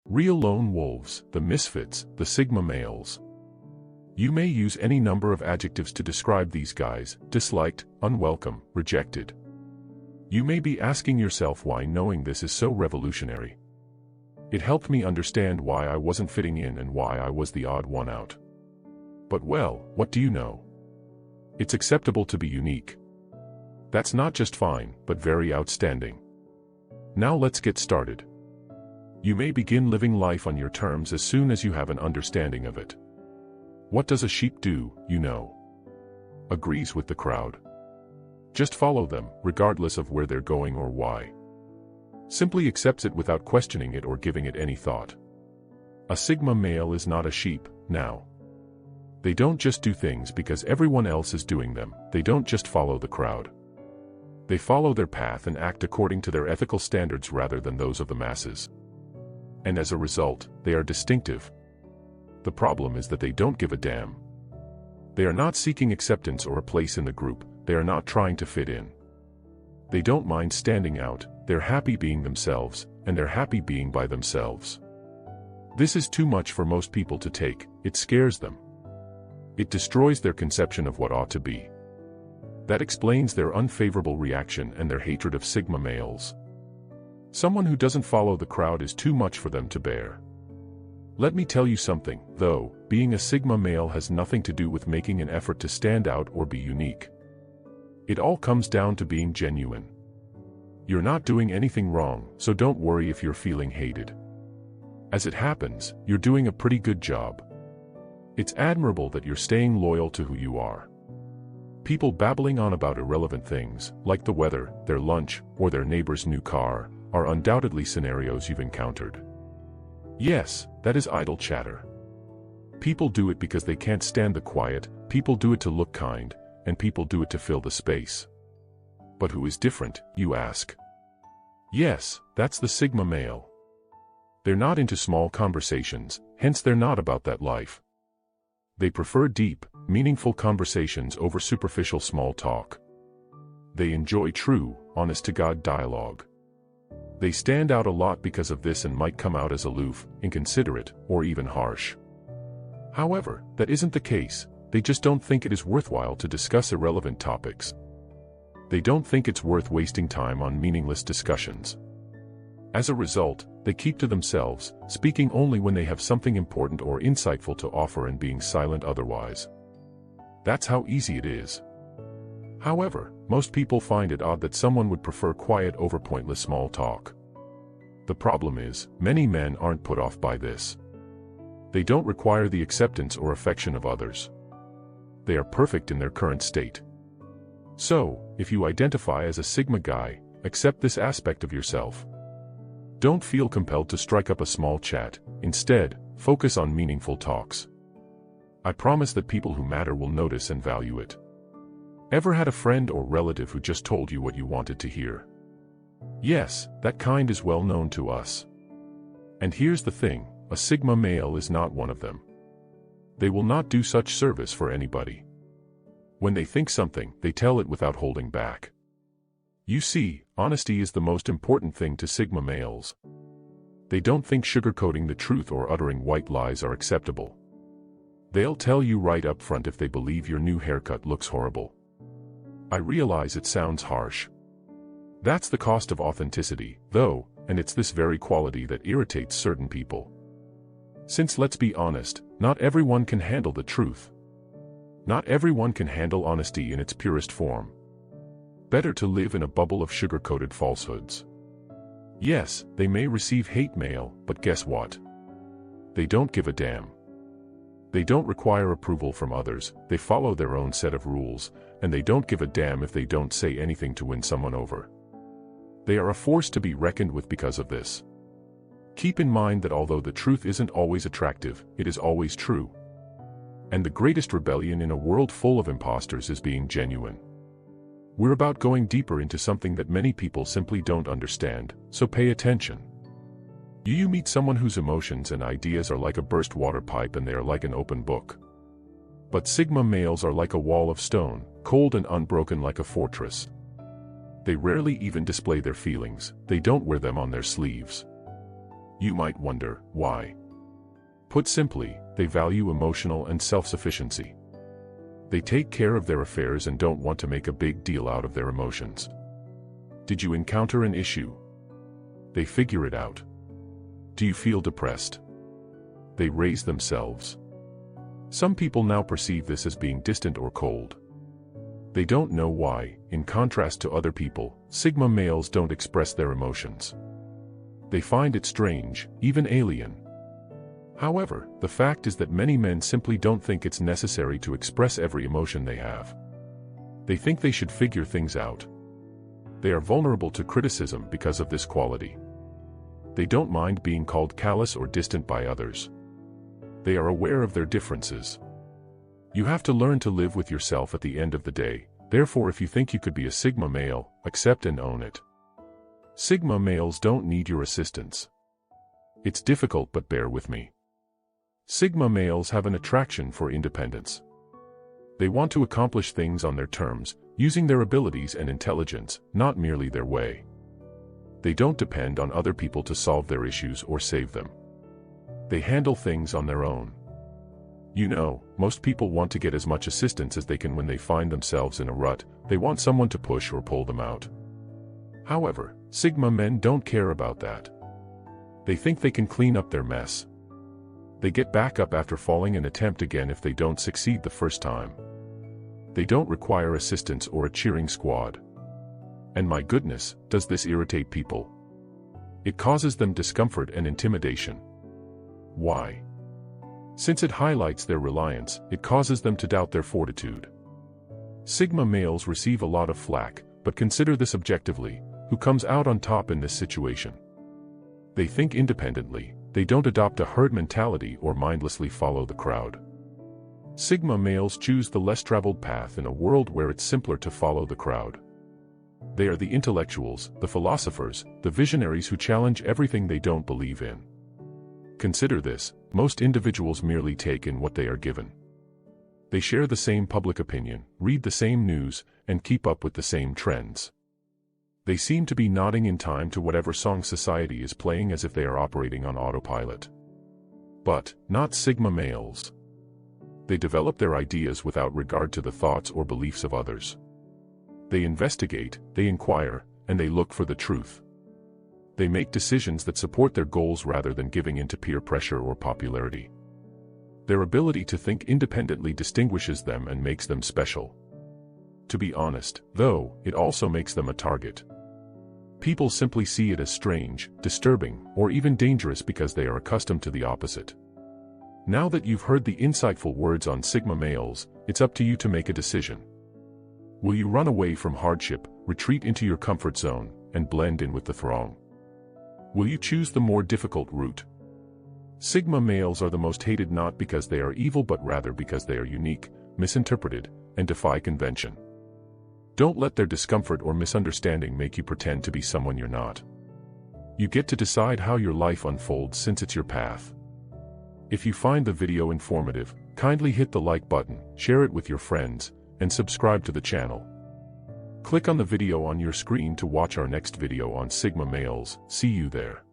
Real lone wolves, the misfits, the Sigma males. You may use any number of adjectives to describe these guys: disliked, unwelcome, rejected. You may be asking yourself why knowing this is so revolutionary. It helped me understand why I wasn't fitting in and why I was the odd one out. But well, what do you know? It's acceptable to be unique. That's not just fine, but very outstanding. Now let's get started. You may begin living life on your terms as soon as you have an understanding of it. What does a sheep do, you know? Agrees with the crowd. Just follow them, regardless of where they're going or why. Simply accepts it without questioning it or giving it any thought. A Sigma male is not a sheep, now. They don't just do things because everyone else is doing them. They don't just follow the crowd. They follow their path and act according to their ethical standards rather than those of the masses. And as a result, they are distinctive. The problem is that they don't give a damn. They are not seeking acceptance or a place in the group. They are not trying to fit in. They don't mind standing out. They're happy being themselves, and they're happy being by themselves. This is too much for most people to take. It scares them. It destroys their conception of what ought to be. That explains their unfavorable reaction and their hatred of Sigma males. Someone who doesn't follow the crowd is too much for them to bear. Let me tell you something, though: being a Sigma male has nothing to do with making an effort to stand out or be unique. It all comes down to being genuine. You're not doing anything wrong, so don't worry if you're feeling hated. As it happens, you're doing a pretty good job. It's admirable that you're staying loyal to who you are. People babbling on about irrelevant things, like the weather, their lunch, or their neighbor's new car, are undoubtedly scenarios you've encountered. Yes, that is idle chatter. People do it because they can't stand the quiet, people do it to look kind, and people do it to fill the space. But who is different, you ask? Yes, that's the Sigma male. They're not into small conversations, hence they're not about that life. They prefer deep, meaningful conversations over superficial small talk. They enjoy true, honest-to-God dialogue. They stand out a lot because of this and might come out as aloof, inconsiderate, or even harsh. However, that isn't the case. They just don't think it is worthwhile to discuss irrelevant topics. They don't think it's worth wasting time on meaningless discussions. As a result, they keep to themselves, speaking only when they have something important or insightful to offer and being silent otherwise. That's how easy it is. However, most people find it odd that someone would prefer quiet over pointless small talk. The problem is, many men aren't put off by this. They don't require the acceptance or affection of others. They are perfect in their current state. So, if you identify as a Sigma guy, accept this aspect of yourself. Don't feel compelled to strike up a small chat. Instead, focus on meaningful talks. I promise that people who matter will notice and value it. Ever had a friend or relative who just told you what you wanted to hear? Yes, that kind is well known to us. And here's the thing, a Sigma male is not one of them. They will not do such service for anybody. When they think something, they tell it without holding back. You see, honesty is the most important thing to Sigma males. They don't think sugarcoating the truth or uttering white lies are acceptable. They'll tell you right up front if they believe your new haircut looks horrible. I realize it sounds harsh. That's the cost of authenticity, though, and it's this very quality that irritates certain people. Since let's be honest, not everyone can handle the truth. Not everyone can handle honesty in its purest form. Better to live in a bubble of sugar-coated falsehoods. Yes, they may receive hate mail, but guess what? They don't give a damn. They don't require approval from others, they follow their own set of rules, and they don't give a damn if they don't say anything to win someone over. They are a force to be reckoned with because of this. Keep in mind that although the truth isn't always attractive, it is always true. And the greatest rebellion in a world full of imposters is being genuine. We're about going deeper into something that many people simply don't understand, so pay attention. You meet someone whose emotions and ideas are like a burst water pipe and they are like an open book. But Sigma males are like a wall of stone, cold and unbroken like a fortress. They rarely even display their feelings, they don't wear them on their sleeves. You might wonder, why? Put simply, they value emotional and self-sufficiency. They take care of their affairs and don't want to make a big deal out of their emotions. Did you encounter an issue? They figure it out. Do you feel depressed? They raise themselves. Some people now perceive this as being distant or cold. They don't know why. In contrast to other people, Sigma males don't express their emotions. They find it strange, even alien. However, the fact is that many men simply don't think it's necessary to express every emotion they have. They think they should figure things out. They are vulnerable to criticism because of this quality. They don't mind being called callous or distant by others. They are aware of their differences. You have to learn to live with yourself at the end of the day. Therefore, if you think you could be a Sigma male, accept and own it. Sigma males don't need your assistance. It's difficult, but bear with me. Sigma males have an attraction for independence. They want to accomplish things on their terms, using their abilities and intelligence, not merely their way. They don't depend on other people to solve their issues or save them. They handle things on their own. You know, most people want to get as much assistance as they can when they find themselves in a rut. They want someone to push or pull them out. However, Sigma men don't care about that. They think they can clean up their mess. They get back up after falling and attempt again if they don't succeed the first time. They don't require assistance or a cheering squad. And my goodness, does this irritate people? It causes them discomfort and intimidation. Why? Since it highlights their reliance, it causes them to doubt their fortitude. Sigma males receive a lot of flack, but consider this objectively: who comes out on top in this situation? They think independently. They don't adopt a herd mentality or mindlessly follow the crowd. Sigma males choose the less traveled path in a world where it's simpler to follow the crowd. They are the intellectuals, the philosophers, the visionaries who challenge everything they don't believe in. Consider this: most individuals merely take in what they are given. They share the same public opinion, read the same news, and keep up with the same trends. They seem to be nodding in time to whatever song society is playing, as if they are operating on autopilot. But, not Sigma males. They develop their ideas without regard to the thoughts or beliefs of others. They investigate, they inquire, and they look for the truth. They make decisions that support their goals rather than giving in to peer pressure or popularity. Their ability to think independently distinguishes them and makes them special. To be honest, though, it also makes them a target. People simply see it as strange, disturbing, or even dangerous because they are accustomed to the opposite. Now that you've heard the insightful words on Sigma males, it's up to you to make a decision. Will you run away from hardship, retreat into your comfort zone, and blend in with the throng? Will you choose the more difficult route? Sigma males are the most hated not because they are evil but rather because they are unique, misinterpreted, and defy convention. Don't let their discomfort or misunderstanding make you pretend to be someone you're not. You get to decide how your life unfolds since it's your path. If you find the video informative, kindly hit the like button, share it with your friends, and subscribe to the channel. Click on the video on your screen to watch our next video on Sigma males. See you there.